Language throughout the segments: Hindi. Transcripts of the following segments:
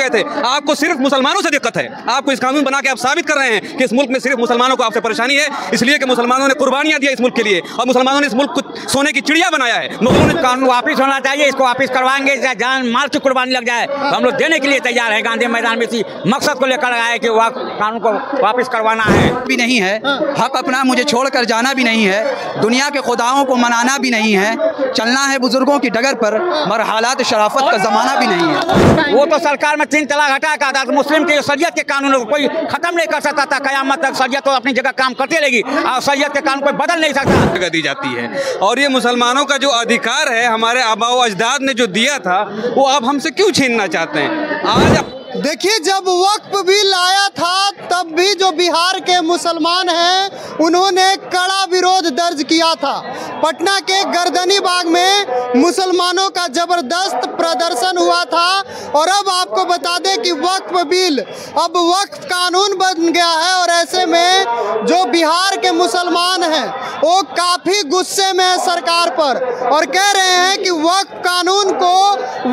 गए थे। आपको सिर्फ मुसलमानों से दिक्कत है। आपको इस कानून बना के आप साबित कर रहे हैं कि इस मुल्क में सिर्फ मुसलमानों को आपसे परेशानी है, इसलिए कि मुसलमानों ने कुर्बानियां दी इस मुल्क के लिए और मुसलमानों ने इस मुल्क को सोने की चिड़िया बनाया है। मुगलों ने कानून वापिस होना चाहिए, इसको वापिस करवाएंगे, चाहे जान माल की कुर्बानी लग जाए तो हम लोग देने के लिए तैयार है। गांधी मैदान में इसी मकसद को लेकर आए कि वह कानून को वापिस करवाना है भी नहीं है, हक अपना मुझे छोड़कर जाना भी नहीं है, दुनिया के खुदाओं को मनाना भी नहीं है, चलना है बुजुर्गों की डगर पर, मगर हालात शराफत का ज़माना भी नहीं है। वो तो सरकार में 3 तलाक हटा का था, मुस्लिम के शरीयत के कानून को कोई खत्म नहीं कर सकता था। क़यामत तक शरीयत तो अपनी जगह काम करती रहेगी और शरीयत के कानून कोई बदल नहीं सकता। दी जाती है और ये मुसलमानों का जो अधिकार है, हमारे आबाओ अजदाद ने जो दिया था, वो आप हमसे क्यों छीनना चाहते हैं? आज देखिए, जब वक्फ बिल आया था तब भी जो बिहार के मुसलमान हैं उन्होंने कड़ा विरोध दर्ज किया था। पटना के गर्दनी बाग में मुसलमानों का जबरदस्त प्रदर्शन हुआ था और अब आपको बता दें कि वक्फ बिल अब वक्फ कानून बन गया है और ऐसे में जो बिहार के मुसलमान हैं वो काफ़ी गुस्से में है सरकार पर और कह रहे हैं कि वक्फ कानून को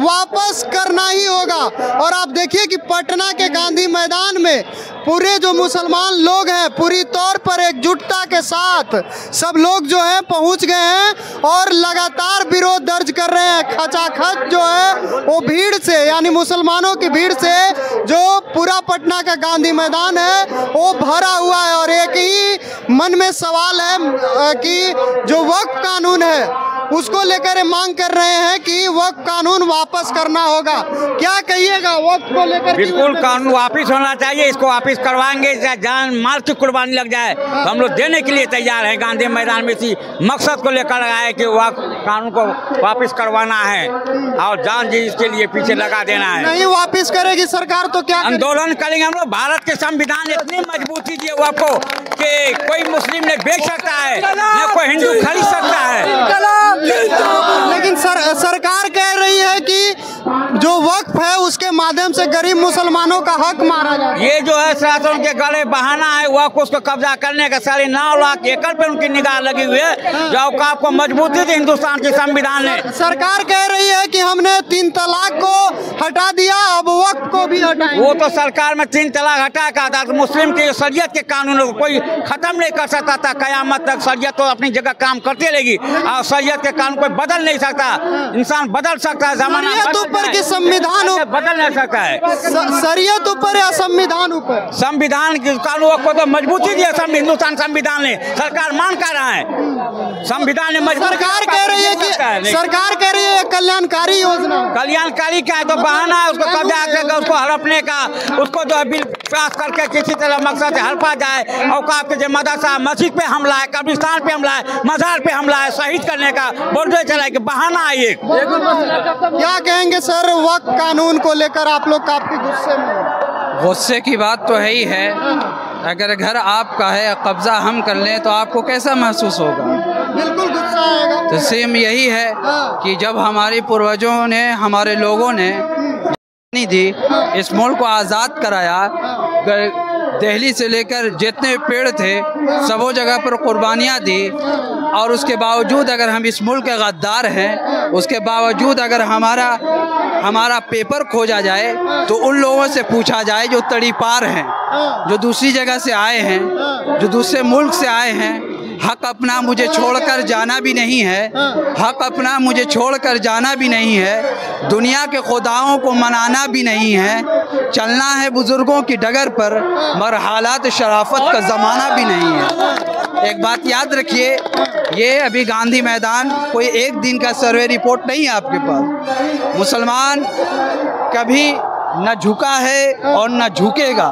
वापस करना ही होगा। और आप देखिए कि पटना के गांधी मैदान में पूरे जो मुसलमान लोग हैं पूरी तौर पर एकजुटता के साथ सब लोग जो है पहुंच गए हैं और लगातार विरोध दर्ज कर रहे हैं। खचाखच जो है वो भीड़ से, यानी मुसलमानों की भीड़ से जो पूरा पटना का गांधी मैदान है वो भरा हुआ है और एक ही मन में सवाल है कि जो वक्फ कानून है उसको लेकर मांग कर रहे हैं कि वक्फ कानून वापस करना होगा। क्या कहिएगा वक्फ को लेकर? बिल्कुल कानून वापस होना चाहिए, इसको वापस करवाएंगे, चाहे जान माल की कुर्बानी लग जाए तो हम लोग देने के लिए तैयार है। गांधी मैदान में इसी मकसद को लेकर आए कि वक्फ कानून को वापस करवाना है और जान जी इसके लिए पीछे लगा देना है। नहीं वापस करेगी सरकार तो क्या आंदोलन करेंगे हम लोग। भारत के संविधान ने इतनी मजबूती दी वक्फ को कि कोई मुस्लिम ने बेच सकता है, न कोई हिंदू खरीद सकता है। लेकिन सरकार कह रही है कि जो वक्फ है उसके माध्यम से गरीब मुसलमानों का हक मारा जाए। ये जो है शासन के गले बहाना है वक्फ उसको कब्जा करने का। 9.5 लाख एकड़ पे उनकी निगाह लगी हुई है जो औकाफ को मजबूती दी हिंदुस्तान के संविधान ने। सरकार कह रही है कि हमने 3 तलाक को हटा दिया, अब वक्फ को भी हटाएंगे। वो तो सरकार में 3 तलाक हटा का था, तो मुस्लिम के शरीयत के कानून को कोई खत्म नहीं कर सकता था। क़यामत तक शरीयत तो अपनी जगह काम करती रहेगी और शरीयत के कानून कोई बदल नहीं सकता। इंसान बदल सकता है, जमाना ऊपर के संविधान बदल नहीं सकता है। शरीयत ऊपर या संविधान ऊपर? संविधान के कानून को तो मजबूती दी है हिंदुस्तान संविधान ने। सरकार मान कर रहा है, संविधान ने सरकार कह रही है कि सरकार कह रही है कल्याणकारी योजना। कल्याणकारी क्या है? तो बहाना है उसको कब्जा करके उसको हड़पने का, उसको जो है बिल पास करके किसी तरह मकसद से हड़पा जाए। औकाफ के जो मदरसा मस्जिद पे हमला है, कब्रिस्तान पे हमला है, मजार पे हमला है, शहीद करने का बोलते चला कि बहाना है ये। क्या कहेंगे सर वक्फ कानून को लेकर? आप लोग काफी गुस्से में। गुस्से की बात तो है ही है। अगर घर आपका है, कब्जा हम कर लें तो आपको कैसा महसूस होगा? बिल्कुल गुस्सा आएगा। तो सेम यही है कि जब हमारे पूर्वजों ने, हमारे लोगों ने दी, इस मुल्क को आज़ाद कराया, दिल्ली से लेकर जितने पेड़ थे सबों जगह पर कुर्बानियाँ दी और उसके बावजूद अगर हम इस मुल्क के गद्दार हैं, उसके बावजूद अगर हमारा पेपर खोजा जाए तो उन लोगों से पूछा जाए जो तड़ी पार हैं, जो दूसरी जगह से आए हैं, जो दूसरे मुल्क से आए हैं। हक अपना मुझे छोड़कर जाना भी नहीं है, हक अपना मुझे छोड़कर जाना भी नहीं है, दुनिया के खुदाओं को मनाना भी नहीं है, चलना है बुजुर्गों की डगर पर, मगर हालात शराफत का ज़माना भी नहीं है। एक बात याद रखिए, ये अभी गांधी मैदान कोई एक दिन का सर्वे रिपोर्ट नहीं है आपके पास। मुसलमान कभी न झुका है और न झुकेगा,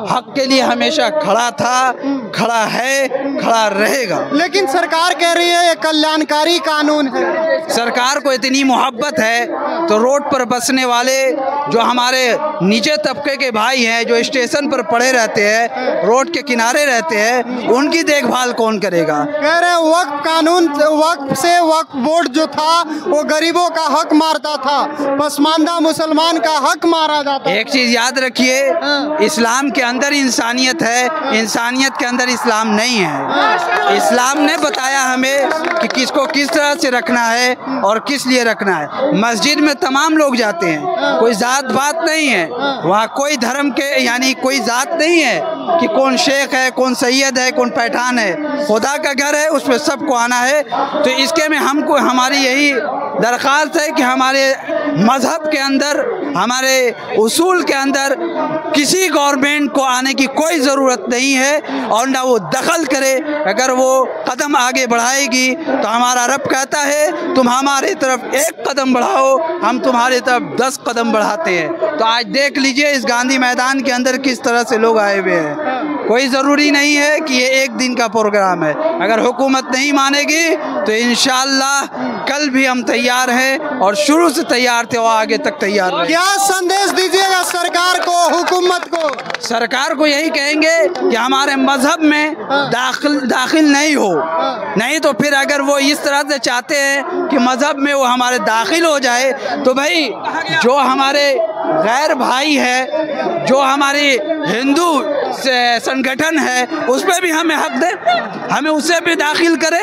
हक के लिए हमेशा खड़ा था, खड़ा है, खड़ा रहेगा। लेकिन सरकार कह रही है ये कल्याणकारी कानून है। सरकार को इतनी मोहब्बत है तो रोड पर बसने वाले जो हमारे नीचे तबके के भाई हैं, जो स्टेशन पर पड़े रहते हैं, रोड के किनारे रहते हैं, उनकी देखभाल कौन करेगा? कह रहे वक्फ कानून, वक्फ से वक्फ बोर्ड जो था वो गरीबों का हक मारता था, पसमानदा मुसलमान का हक मारा आता है? एक चीज याद रखिए, इस्लाम के अंदर इंसानियत है, इंसानियत के अंदर इस्लाम नहीं है। इस्लाम ने बताया हमें कि किसको किस तरह से रखना है और किस लिए रखना है। मस्जिद में तमाम लोग जाते हैं, कोई जात बात नहीं है वहाँ, कोई धर्म के यानी कोई जात नहीं है कि कौन शेख है, कौन सैयद है, कौन पैठान है। खुदा का घर है, उसमें सबको आना है। तो इसके में हमको हमारी यही दरख्वास्त है कि हमारे मज़हब के अंदर, हमारे उसूल के अंदर किसी गवर्नमेंट को आने की कोई ज़रूरत नहीं है और ना वो दखल करे। अगर वो कदम आगे बढ़ाएगी तो हमारा रब कहता है तुम हमारे तरफ एक कदम बढ़ाओ, हम तुम्हारे तरफ 10 कदम बढ़ाते हैं। तो आज देख लीजिए इस गांधी मैदान के अंदर किस तरह से लोग आए हुए हैं। कोई ज़रूरी नहीं है कि ये एक दिन का प्रोग्राम है। अगर हुकूमत नहीं मानेगी तो इंशाअल्लाह कल भी हम तैयार हैं और शुरू से तैयार थे और आगे तक तैयार रहेंगे। क्या संदेश दीजिएगा सरकार को, हुकूमत को? सरकार को यही कहेंगे कि हमारे मजहब में दाखिल नहीं हो, नहीं तो फिर अगर वो इस तरह से चाहते हैं कि मजहब में वो हमारे दाखिल हो जाए तो भाई जो हमारे गैर भाई है, जो हमारी हिंदू संगठन है, उस पर भी हमें हक दे, हमें उसे भी दाखिल करे।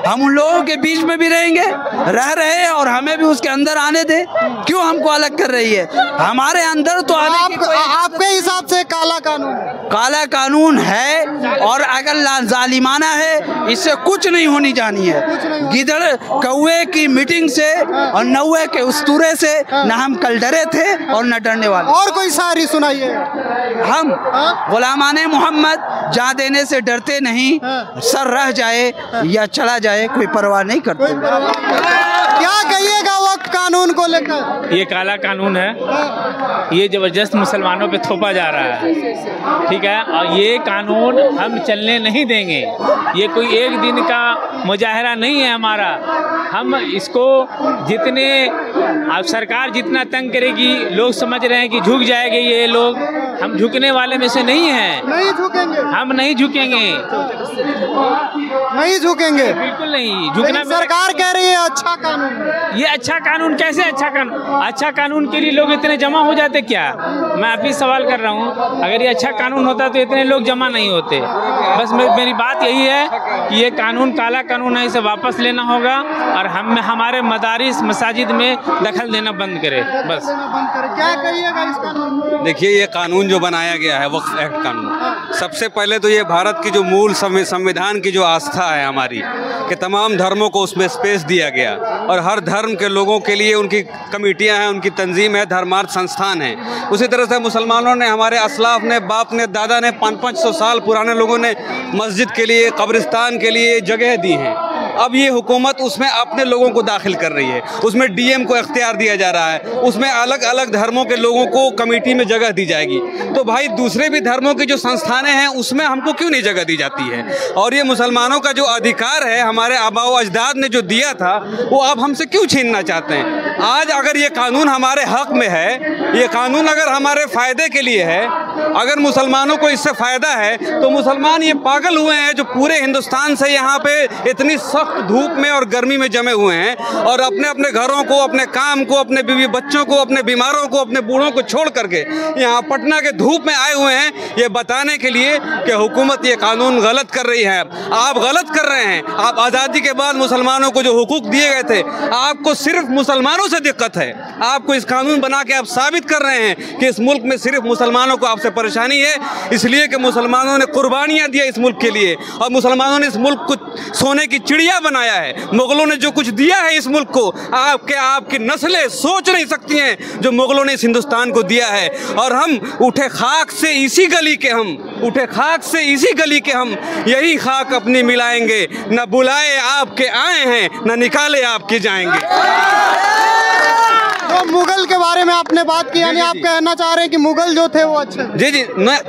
हम उन लोगों के बीच में भी रहेंगे, रह रहे हैं और हमें भी उसके अंदर आने दे। क्यों हमको अलग कर रही है? हमारे अंदर तो आपके हिसाब से काला कानून है और अगर जालिमाना है, इससे कुछ नहीं होनी जानी है। गिदड़ कौवे की मीटिंग से और नौवे के उस्तूरे से न हम कल डरे थे और न डरने वाले। और कोई शायरी सुनाइए। हम गुलामाने मोहम्मद जा देने से डरते नहीं, सर रह जाए या चला जाए कोई परवाह नहीं करते। क्या कहिएगा वक्त कानून को लेकर? ये काला कानून है, ये ज़बरदस्त मुसलमानों पे थोपा जा रहा है, ठीक है। और ये कानून हम चलने नहीं देंगे। ये कोई एक दिन का मुजाहरा नहीं है हमारा। हम इसको जितने अब सरकार जितना तंग करेगी, लोग समझ रहे हैं कि झुक जाएंगे ये लोग। हम झुकने वाले में से नहीं हैं। नहीं झुकेंगे, हम नहीं झुकेंगे, नहीं झुकेंगे, बिल्कुल नहीं झुकना। सरकार कह रही है अच्छा कानून। ये अच्छा कानून कैसे अच्छा कानून? अच्छा कानून के लिए लोग इतने जमा हो जाते क्या? मैं अभी सवाल कर रहा हूँ, अगर ये अच्छा कानून होता तो इतने लोग जमा नहीं होते। बस मेरी बात यही है कि ये कानून काला कानून है, इसे वापस लेना होगा और हम हमारे मदारिस मसाजिद में दखल देना बंद करें, बस। क्या कहिएगा इस कानून? देखिए, ये कानून जो बनाया गया है वक्फ एक्ट कानून, सबसे पहले तो ये भारत की जो मूल संविधान की जो आस्था है हमारी, कि तमाम धर्मों को उसमें स्पेस दिया गया और हर धर्म के लोगों के लिए उनकी कमेटियां हैं, उनकी तंजीम है, धर्मार्थ संस्थान है। उसी तरह से मुसलमानों ने, हमारे असलाफ ने, बाप ने, दादा ने, 500-500 साल पुराने लोगों ने मस्जिद के लिए, कब्रिस्तान के लिए जगह दी हैं। अब ये हुकूमत उसमें अपने लोगों को दाखिल कर रही है, उसमें डीएम को इख्तियार दिया जा रहा है, उसमें अलग अलग धर्मों के लोगों को कमेटी में जगह दी जाएगी। तो भाई दूसरे भी धर्मों की जो संस्थानें हैं उसमें हमको क्यों नहीं जगह दी जाती है? और ये मुसलमानों का जो अधिकार है, हमारे आबाओ अजदाद ने जो दिया था, वो अब हमसे क्यों छीनना चाहते हैं? आज अगर ये कानून हमारे हक में है, ये कानून अगर हमारे फ़ायदे के लिए है, अगर मुसलमानों को इससे फ़ायदा है, तो मुसलमान ये पागल हुए हैं जो पूरे हिंदुस्तान से यहाँ पे इतनी सख्त धूप में और गर्मी में जमे हुए हैं और अपने अपने घरों को, अपने काम को, अपने बीवी बच्चों को, अपने बीमारों को, अपने बूढ़ों को छोड़ करके यहाँ पटना के धूप में आए हुए हैं, ये बताने के लिए कि हुकूमत ये कानून गलत कर रही है। आप गलत कर रहे हैं। आप आज़ादी के बाद मुसलमानों को जो हुकूक दिए गए थे, आपको सिर्फ मुसलमानों से दिक्कत है। आपको इस कानून बना के आप साबित कर रहे हैं कि इस मुल्क में सिर्फ मुसलमानों को आपसे परेशानी है, इसलिए कि मुसलमानों ने कुर्बानियाँ दिया इस मुल्क के लिए और मुसलमानों ने इस मुल्क को सोने की चिड़िया बनाया है। मुगलों ने जो कुछ दिया है इस मुल्क को, आपकी नस्लें सोच नहीं सकती हैं जो मुगलों ने इस हिंदुस्तान को दिया है। और हम उठे खाक से इसी गली के हम यही खाक अपनी मिलाएंगे, न बुलाए आपके आए हैं, न निकाले आपके जाएंगे। तो मुगल के बारे में आपने बात की, यानी आप कहना चाह रहे हैं कि मुगल जो थे वो अच्छे? जी,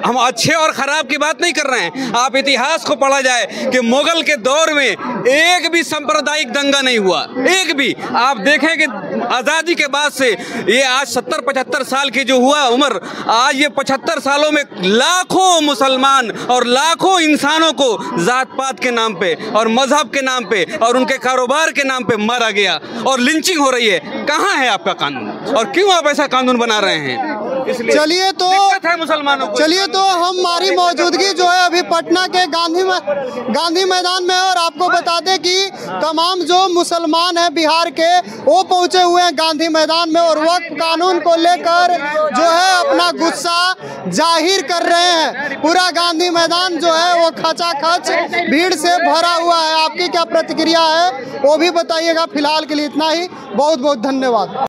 हम अच्छे और ख़राब की बात नहीं कर रहे हैं। आप इतिहास को पढ़ा जाए कि मुगल के दौर में एक भी सांप्रदायिक दंगा नहीं हुआ, एक भी। आप देखें कि आज़ादी के बाद से ये आज 70-75 साल की जो हुआ उम्र, आज ये 75 सालों में लाखों मुसलमान और लाखों इंसानों को जात पात के नाम पे और मजहब के नाम पे और उनके कारोबार के नाम पे मारा गया और लिंचिंग हो रही है। कहाँ है आपका कानून और क्यों आप ऐसा कानून बना रहे हैं? चलिए तो दिक्कत है मुसलमानों को। चलिए तो हमारी मौजूदगी जो है अभी पटना के गांधी मैदान में है और आपको बता दें कि तमाम जो मुसलमान हैं बिहार के वो पहुंचे हुए हैं गांधी मैदान में और वक्फ कानून को लेकर जो है अपना गुस्सा जाहिर कर रहे हैं। पूरा गांधी मैदान जो है वो खचाखच भीड़ से भरा हुआ है। आपकी क्या प्रतिक्रिया है वो भी बताइएगा। फिलहाल के लिए इतना ही, बहुत बहुत धन्यवाद।